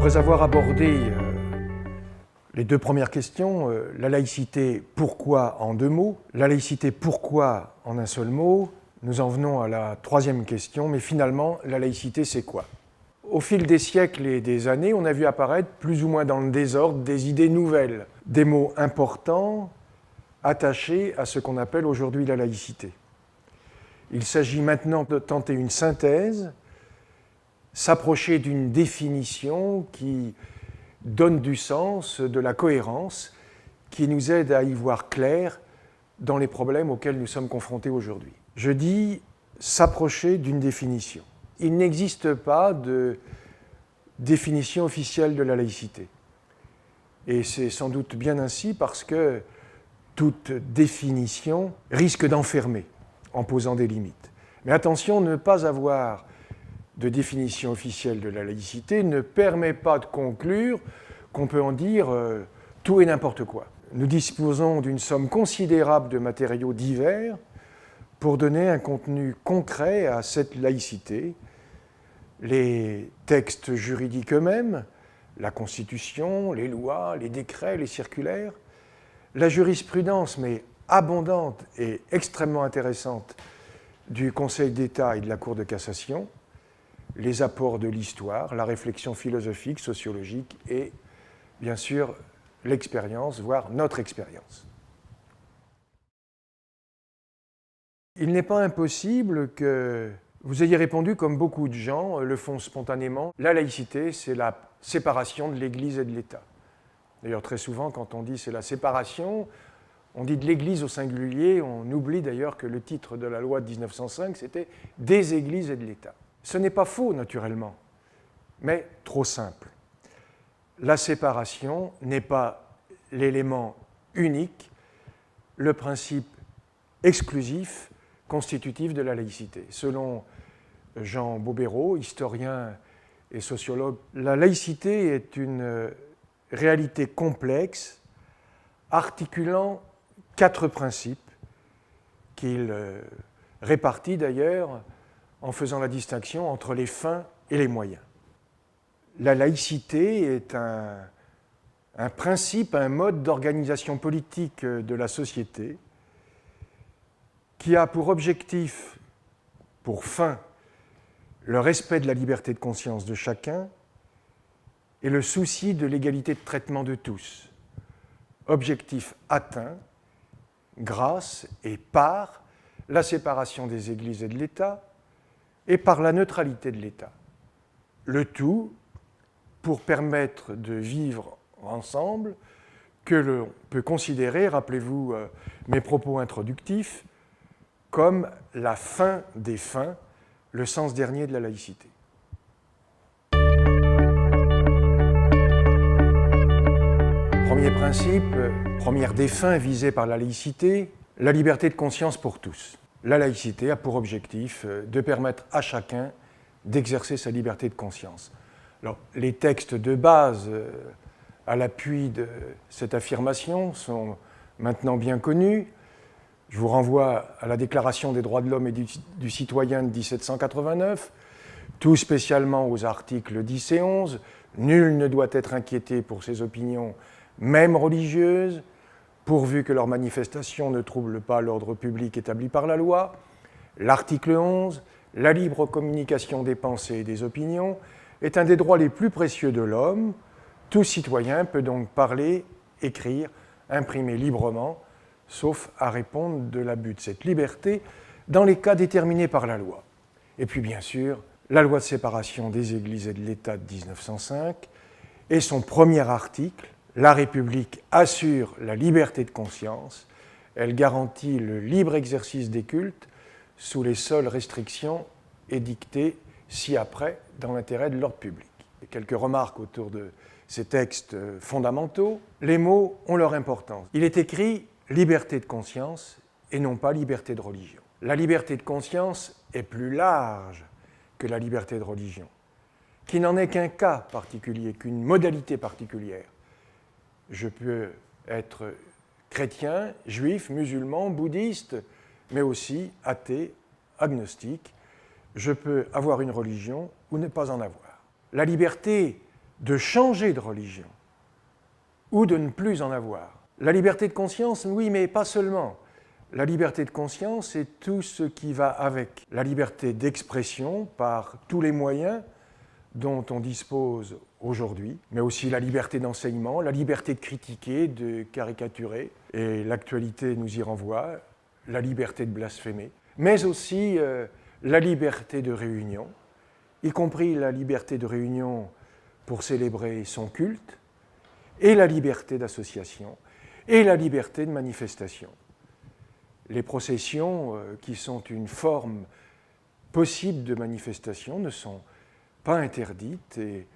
Après avoir abordé les deux premières questions, la laïcité, pourquoi en deux mots, la laïcité, pourquoi en un seul mot, nous en venons à la troisième question, mais finalement, la laïcité, c'est quoi? Au fil des siècles et des années, on a vu apparaître, plus ou moins dans le désordre, des idées nouvelles, des mots importants attachés à ce qu'on appelle aujourd'hui la laïcité. Il s'agit maintenant de tenter une synthèse, s'approcher d'une définition qui donne du sens, de la cohérence, qui nous aide à y voir clair dans les problèmes auxquels nous sommes confrontés aujourd'hui. Je dis s'approcher d'une définition. Il n'existe pas de définition officielle de la laïcité. Et c'est sans doute bien ainsi parce que toute définition risque d'enfermer en posant des limites. Mais attention, ne pas avoir de définition officielle de la laïcité ne permet pas de conclure qu'on peut en dire tout et n'importe quoi. Nous disposons d'une somme considérable de matériaux divers pour donner un contenu concret à cette laïcité. Les textes juridiques eux-mêmes, la Constitution, les lois, les décrets, les circulaires, la jurisprudence, mais abondante et extrêmement intéressante du Conseil d'État et de la Cour de cassation, les apports de l'histoire, la réflexion philosophique, sociologique et, bien sûr, l'expérience, voire notre expérience. Il n'est pas impossible que vous ayez répondu, comme beaucoup de gens le font spontanément, la laïcité, c'est la séparation de l'Église et de l'État. D'ailleurs, très souvent, quand on dit c'est la séparation, on dit de l'Église au singulier, on oublie d'ailleurs que le titre de la loi de 1905, c'était « des Églises et de l'État ». Ce n'est pas faux, naturellement, mais trop simple. La séparation n'est pas l'élément unique, le principe exclusif, constitutif de la laïcité. Selon Jean Bobéro, historien et sociologue, la laïcité est une réalité complexe, articulant 4 principes qu'il répartit d'ailleurs en faisant la distinction entre les fins et les moyens. La laïcité est un principe, un mode d'organisation politique de la société qui a pour objectif, pour fin, le respect de la liberté de conscience de chacun et le souci de l'égalité de traitement de tous. Objectif atteint grâce et par la séparation des Églises et de l'État, et par la neutralité de l'État. Le tout pour permettre de vivre ensemble que l'on peut considérer, rappelez-vous mes propos introductifs, comme la fin des fins, le sens dernier de la laïcité. Premier principe, première des fins visée par la laïcité, la liberté de conscience pour tous. La laïcité a pour objectif de permettre à chacun d'exercer sa liberté de conscience. Alors, les textes de base à l'appui de cette affirmation sont maintenant bien connus. Je vous renvoie à la Déclaration des droits de l'homme et du citoyen de 1789, tout spécialement aux articles 10 et 11. Nul ne doit être inquiété pour ses opinions, même religieuses, pourvu que leur manifestation ne trouble pas l'ordre public établi par la loi. L'article 11, la libre communication des pensées et des opinions, est un des droits les plus précieux de l'homme. Tout citoyen peut donc parler, écrire, imprimer librement, sauf à répondre de l'abus de cette liberté dans les cas déterminés par la loi. Et puis bien sûr, la loi de séparation des Églises et de l'État de 1905 et son premier article, la République assure la liberté de conscience, elle garantit le libre exercice des cultes sous les seules restrictions édictées ci-après dans l'intérêt de l'ordre public. Et quelques remarques autour de ces textes fondamentaux. Les mots ont leur importance. Il est écrit « liberté de conscience » et non pas « liberté de religion ». La liberté de conscience est plus large que la liberté de religion, qui n'en est qu'un cas particulier, qu'une modalité particulière. Je peux être chrétien, juif, musulman, bouddhiste, mais aussi athée, agnostique. Je peux avoir une religion ou ne pas en avoir. La liberté de changer de religion ou de ne plus en avoir. La liberté de conscience, oui, mais pas seulement. La liberté de conscience, c'est tout ce qui va avec. La liberté d'expression par tous les moyens dont on dispose aujourd'hui, mais aussi la liberté d'enseignement, la liberté de critiquer, de caricaturer, et l'actualité nous y renvoie, la liberté de blasphémer, mais aussi la liberté de réunion, y compris la liberté de réunion pour célébrer son culte, et la liberté d'association, et la liberté de manifestation. Les processions, qui sont une forme possible de manifestation, ne sont pas interdites et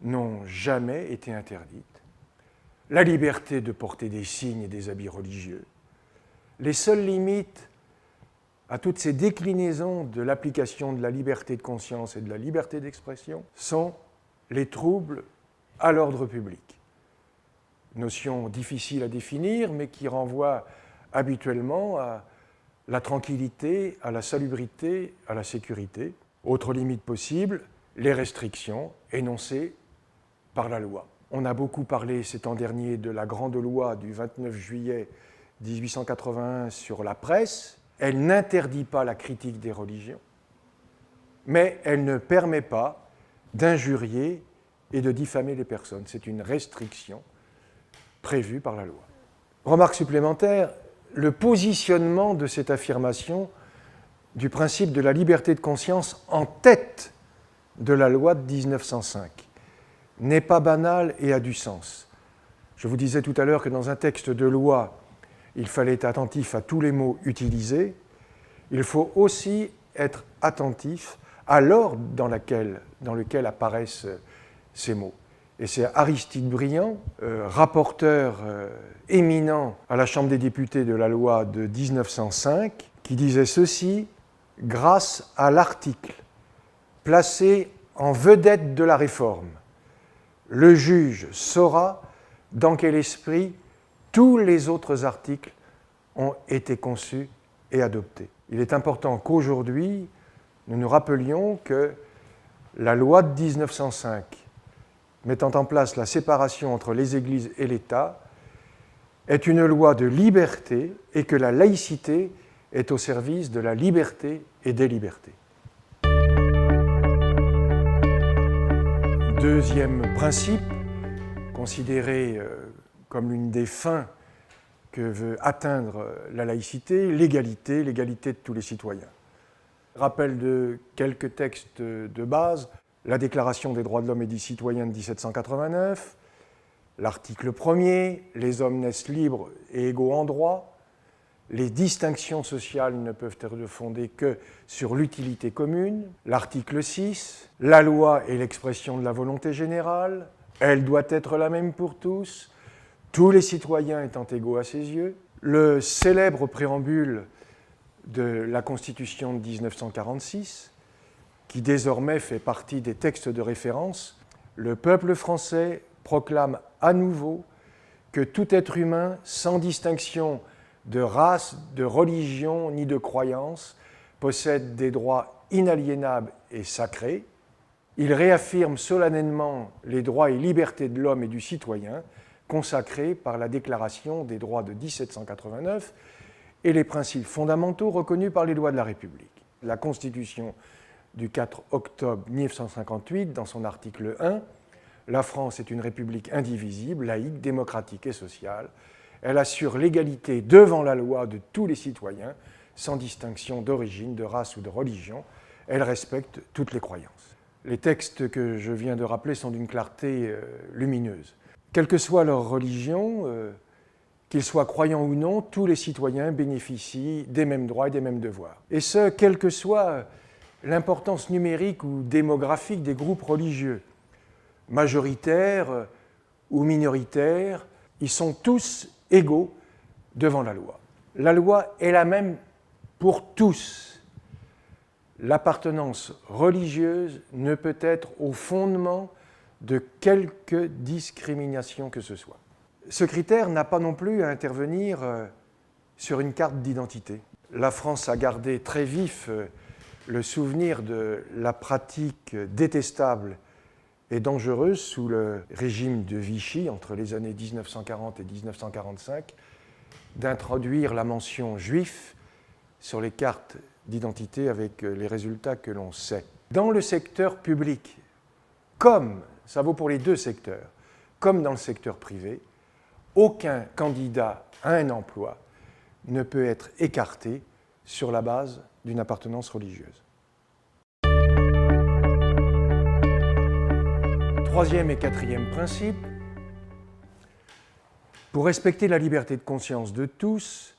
n'ont jamais été interdites. La liberté de porter des signes et des habits religieux. Les seules limites à toutes ces déclinaisons de l'application de la liberté de conscience et de la liberté d'expression sont les troubles à l'ordre public. Notion difficile à définir, mais qui renvoie habituellement à la tranquillité, à la salubrité, à la sécurité. Autre limite possible, les restrictions énoncées par la loi. On a beaucoup parlé ces temps derniers de la grande loi du 29 juillet 1881 sur la presse. Elle n'interdit pas la critique des religions, mais elle ne permet pas d'injurier et de diffamer les personnes. C'est une restriction prévue par la loi. Remarque supplémentaire, le positionnement de cette affirmation du principe de la liberté de conscience en tête de la loi de 1905 n'est pas banal et a du sens. Je vous disais tout à l'heure que dans un texte de loi, il fallait être attentif à tous les mots utilisés. Il faut aussi être attentif à l'ordre dans lequel apparaissent ces mots. Et c'est Aristide Briand, rapporteur éminent à la Chambre des députés de la loi de 1905, qui disait ceci: « Grâce à l'article placé en vedette de la réforme, le juge saura dans quel esprit tous les autres articles ont été conçus et adoptés. » Il est important qu'aujourd'hui, nous nous rappelions que la loi de 1905, mettant en place la séparation entre les églises et l'État, est une loi de liberté et que la laïcité est au service de la liberté et des libertés. Deuxième principe, considéré comme l'une des fins que veut atteindre la laïcité, l'égalité de tous les citoyens. Rappel de quelques textes de base: la Déclaration des droits de l'homme et du citoyen de 1789, l'article 1er, les hommes naissent libres et égaux en droit, les distinctions sociales ne peuvent être fondées que sur l'utilité commune, l'article 6, la loi est l'expression de la volonté générale, elle doit être la même pour tous les citoyens étant égaux à ses yeux, le célèbre préambule de la Constitution de 1946, qui désormais fait partie des textes de référence, le peuple français proclame à nouveau que tout être humain, sans distinction de race, de religion ni de croyance, possède des droits inaliénables et sacrés. Il réaffirme solennellement les droits et libertés de l'homme et du citoyen, consacrés par la Déclaration des droits de 1789 et les principes fondamentaux reconnus par les lois de la République. La Constitution du 4 octobre 1958, dans son article 1, la France est une république indivisible, laïque, démocratique et sociale. Elle assure l'égalité devant la loi de tous les citoyens, sans distinction d'origine, de race ou de religion. Elle respecte toutes les croyances. Les textes que je viens de rappeler sont d'une clarté lumineuse. Quelle que soit leur religion, qu'ils soient croyants ou non, tous les citoyens bénéficient des mêmes droits et des mêmes devoirs. Et ce, quelle que soit l'importance numérique ou démographique des groupes religieux, majoritaires ou minoritaires, ils sont tous égaux devant la loi. La loi est la même pour tous. L'appartenance religieuse ne peut être au fondement de quelque discrimination que ce soit. Ce critère n'a pas non plus à intervenir sur une carte d'identité. La France a gardé très vif le souvenir de la pratique détestable est dangereuse sous le régime de Vichy, entre les années 1940 et 1945, d'introduire la mention juif sur les cartes d'identité avec les résultats que l'on sait. Dans le secteur public, comme, ça vaut pour les deux secteurs, comme dans le secteur privé, aucun candidat à un emploi ne peut être écarté sur la base d'une appartenance religieuse. Troisième et quatrième principe, pour respecter la liberté de conscience de tous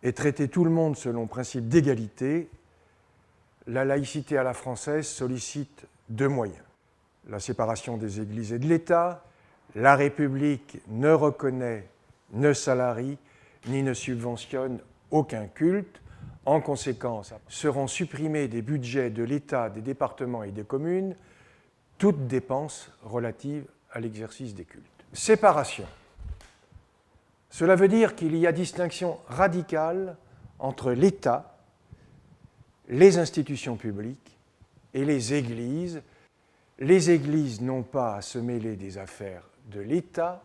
et traiter tout le monde selon le principe d'égalité, la laïcité à la française sollicite deux moyens. La séparation des églises et de l'État, la République ne reconnaît, ne salarie, ni ne subventionne aucun culte. En conséquence, seront supprimés des budgets de l'État, des départements et des communes toutes dépenses relatives à l'exercice des cultes. Séparation. Cela veut dire qu'il y a distinction radicale entre l'État, les institutions publiques et les églises. Les églises n'ont pas à se mêler des affaires de l'État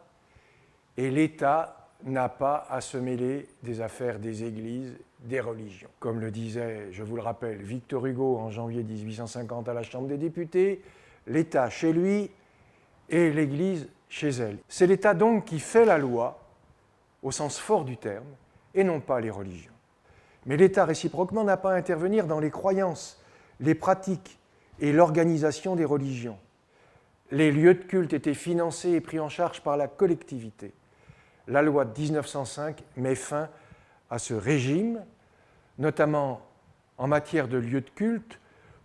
et l'État n'a pas à se mêler des affaires des églises, des religions. Comme le disait, je vous le rappelle, Victor Hugo en janvier 1850 à la Chambre des députés, l'État chez lui et l'Église chez elle. C'est l'État donc qui fait la loi, au sens fort du terme, et non pas les religions. Mais l'État, réciproquement, n'a pas à intervenir dans les croyances, les pratiques et l'organisation des religions. Les lieux de culte étaient financés et pris en charge par la collectivité. La loi de 1905 met fin à ce régime, notamment en matière de lieux de culte,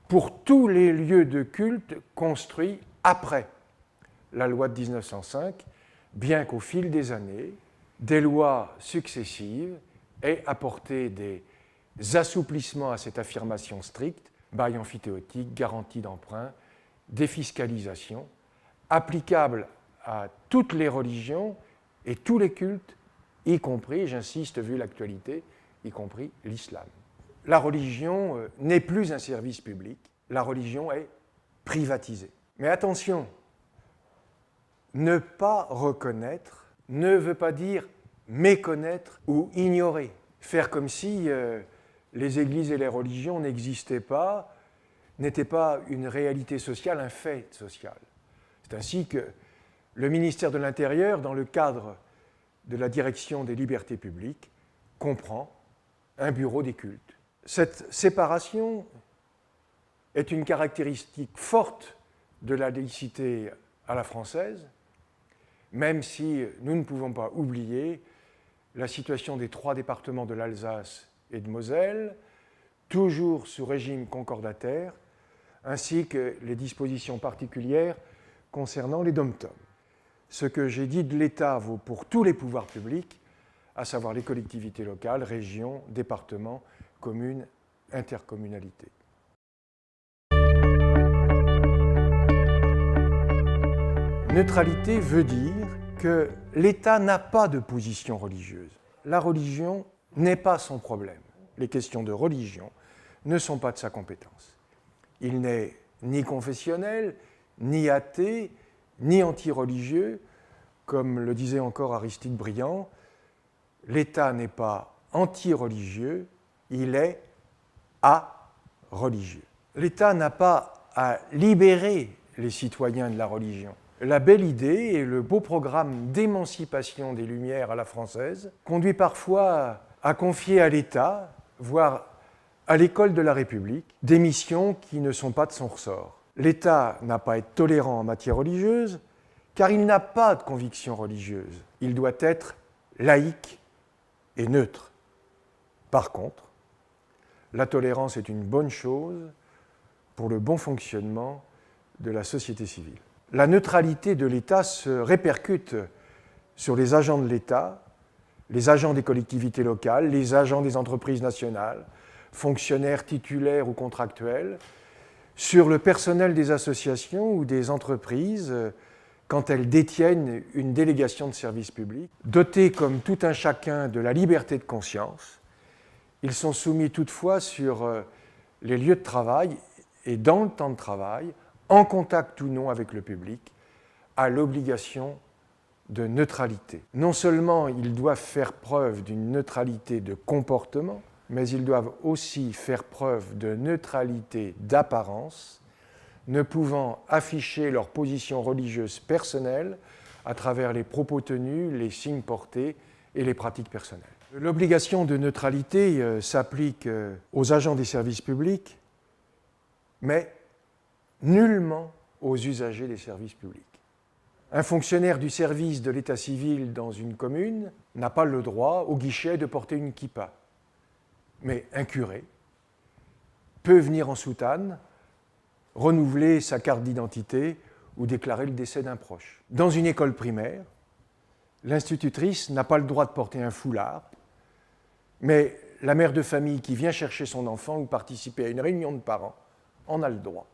pour tous les lieux de culte construits après la loi de 1905, bien qu'au fil des années, des lois successives aient apporté des assouplissements à cette affirmation stricte, bail emphytéotique, garantie d'emprunt, défiscalisation, applicable à toutes les religions et tous les cultes, y compris, j'insiste, vu l'actualité, y compris l'islam. La religion n'est plus un service public, la religion est privatisée. Mais attention, ne pas reconnaître ne veut pas dire méconnaître ou ignorer. Faire comme si les églises et les religions n'existaient pas, n'étaient pas une réalité sociale, un fait social. C'est ainsi que le ministère de l'Intérieur, dans le cadre de la direction des libertés publiques, comprend un bureau des cultes. Cette séparation est une caractéristique forte de la laïcité à la française, même si nous ne pouvons pas oublier la situation des 3 départements de l'Alsace et de Moselle, toujours sous régime concordataire, ainsi que les dispositions particulières concernant les dom-toms. Ce que j'ai dit de l'État vaut pour tous les pouvoirs publics, à savoir les collectivités locales, régions, départements, communes, intercommunalités. Neutralité veut dire que l'État n'a pas de position religieuse. La religion n'est pas son problème. Les questions de religion ne sont pas de sa compétence. Il n'est ni confessionnel, ni athée, ni anti-religieux, comme le disait encore Aristide Briand. L'État n'est pas anti-religieux, il est a-religieux. L'État n'a pas à libérer les citoyens de la religion. La belle idée et le beau programme d'émancipation des Lumières à la française conduit parfois à confier à l'État, voire à l'école de la République, des missions qui ne sont pas de son ressort. L'État n'a pas à être tolérant en matière religieuse, car il n'a pas de conviction religieuse. Il doit être laïque et neutre. Par contre, la tolérance est une bonne chose pour le bon fonctionnement de la société civile. La neutralité de l'État se répercute sur les agents de l'État, les agents des collectivités locales, les agents des entreprises nationales, fonctionnaires titulaires ou contractuels, sur le personnel des associations ou des entreprises quand elles détiennent une délégation de service public. Dotés comme tout un chacun de la liberté de conscience, ils sont soumis toutefois sur les lieux de travail et dans le temps de travail, en contact ou non avec le public, a l'obligation de neutralité. Non seulement ils doivent faire preuve d'une neutralité de comportement, mais ils doivent aussi faire preuve de neutralité d'apparence, ne pouvant afficher leur position religieuse personnelle à travers les propos tenus, les signes portés et les pratiques personnelles. L'obligation de neutralité s'applique aux agents des services publics, mais nullement aux usagers des services publics. Un fonctionnaire du service de l'état civil dans une commune n'a pas le droit au guichet de porter une kippa. Mais un curé peut venir en soutane, renouveler sa carte d'identité ou déclarer le décès d'un proche. Dans une école primaire, l'institutrice n'a pas le droit de porter un foulard, mais la mère de famille qui vient chercher son enfant ou participer à une réunion de parents en a le droit.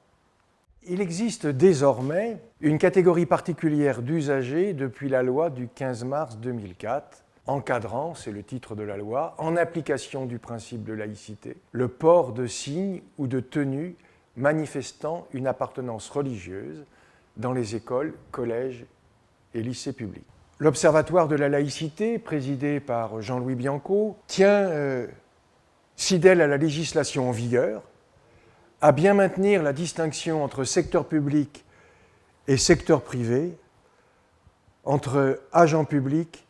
Il existe désormais une catégorie particulière d'usagers depuis la loi du 15 mars 2004, encadrant, c'est le titre de la loi, en application du principe de laïcité, le port de signes ou de tenues manifestant une appartenance religieuse dans les écoles, collèges et lycées publics. L'Observatoire de la laïcité, présidé par Jean-Louis Bianco, tient, fidèle à la législation en vigueur, à bien maintenir la distinction entre secteur public et secteur privé, entre agents publics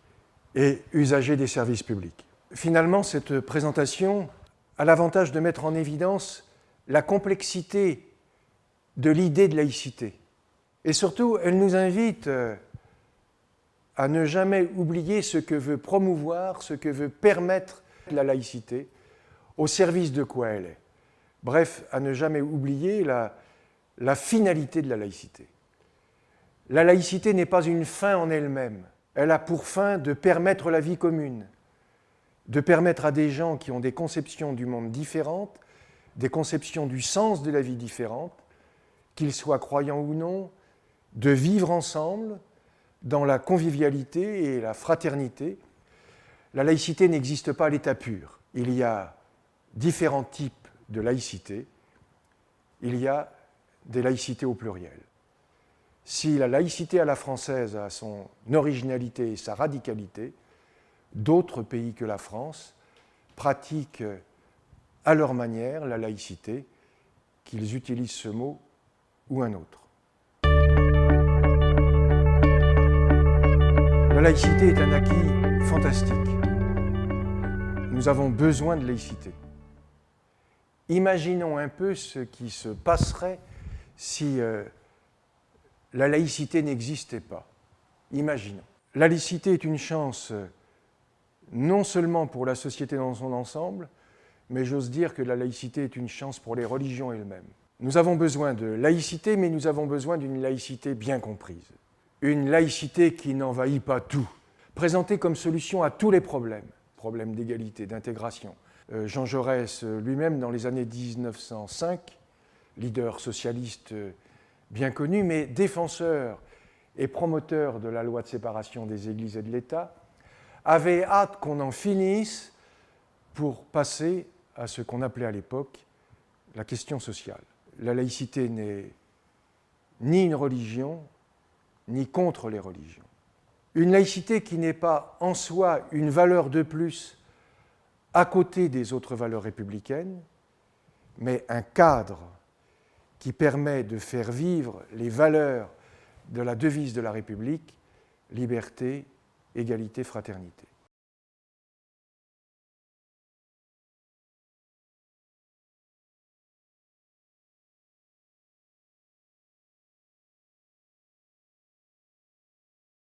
et usagers des services publics. Finalement, cette présentation a l'avantage de mettre en évidence la complexité de l'idée de laïcité. Et surtout, elle nous invite à ne jamais oublier ce que veut promouvoir, ce que veut permettre la laïcité, au service de quoi elle est. Bref, à ne jamais oublier la finalité de la laïcité. La laïcité n'est pas une fin en elle-même. Elle a pour fin de permettre la vie commune, de permettre à des gens qui ont des conceptions du monde différentes, des conceptions du sens de la vie différentes, qu'ils soient croyants ou non, de vivre ensemble dans la convivialité et la fraternité. La laïcité n'existe pas à l'état pur. Il y a différents types de laïcité, il y a des laïcités au pluriel. Si la laïcité à la française a son originalité et sa radicalité, d'autres pays que la France pratiquent à leur manière la laïcité, qu'ils utilisent ce mot ou un autre. La laïcité est un acquis fantastique. Nous avons besoin de laïcité. Imaginons un peu ce qui se passerait si la laïcité n'existait pas. Imaginons. La laïcité est une chance non seulement pour la société dans son ensemble, mais j'ose dire que la laïcité est une chance pour les religions elles-mêmes. Nous avons besoin de laïcité, mais nous avons besoin d'une laïcité bien comprise. Une laïcité qui n'envahit pas tout, présentée comme solution à tous les problèmes, problèmes d'égalité, d'intégration. Jean Jaurès lui-même, dans les années 1905, leader socialiste bien connu, mais défenseur et promoteur de la loi de séparation des églises et de l'État, avait hâte qu'on en finisse pour passer à ce qu'on appelait à l'époque la question sociale. La laïcité n'est ni une religion, ni contre les religions. Une laïcité qui n'est pas en soi une valeur de plus à côté des autres valeurs républicaines, mais un cadre qui permet de faire vivre les valeurs de la devise de la République, liberté, égalité, fraternité.